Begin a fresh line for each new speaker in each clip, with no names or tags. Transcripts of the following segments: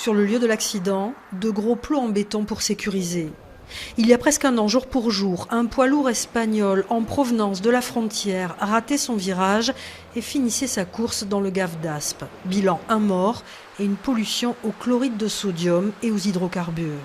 Sur le lieu de l'accident, de gros plots en béton pour sécuriser. Il y a presque un an, jour pour jour, un poids lourd espagnol en provenance de la frontière ratait son virage et finissait sa course dans le gave d'Aspe. Bilan, un mort et une pollution au chloride de sodium et aux hydrocarbures.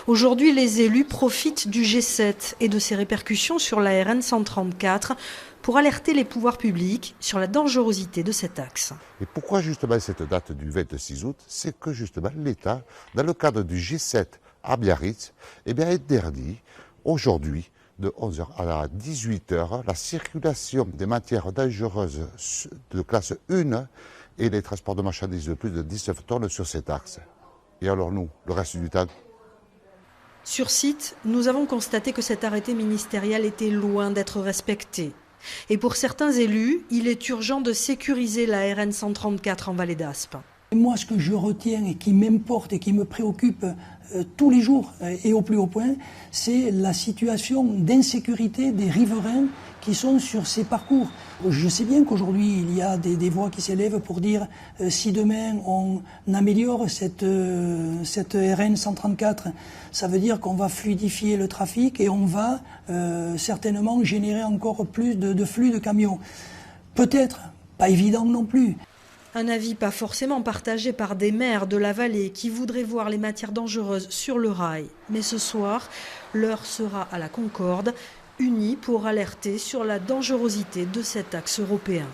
Aujourd'hui, les élus profitent du G7 et de ses répercussions sur la RN 134 pour alerter les pouvoirs publics sur la dangerosité de cet axe.
Et pourquoi justement cette date du 26 août? C'est que justement l'État, dans le cadre du G7 à Biarritz, interdit aujourd'hui de 11h à 18h la circulation des matières dangereuses de classe 1 et les transports de marchandises de plus de 19 tonnes sur cet axe. Et alors nous, le reste du temps?
Sur site, nous avons constaté que cet arrêté ministériel était loin d'être respecté. Et pour certains élus, il est urgent de sécuriser la RN 134 en Vallée d'Aspe.
Moi, ce que je retiens et qui m'importe et qui me préoccupe tous les jours et au plus haut point, c'est la situation d'insécurité des riverains qui sont sur ces parcours. Je sais bien qu'aujourd'hui, il y a des voix qui s'élèvent pour dire si demain on améliore cette RN 134, ça veut dire qu'on va fluidifier le trafic et on va certainement générer encore plus de flux de camions. Peut-être, pas évident non plus.
Un avis pas forcément partagé par des maires de la vallée qui voudraient voir les matières dangereuses sur le rail. Mais ce soir, l'heure sera à la concorde, unis pour alerter sur la dangerosité de cet axe européen.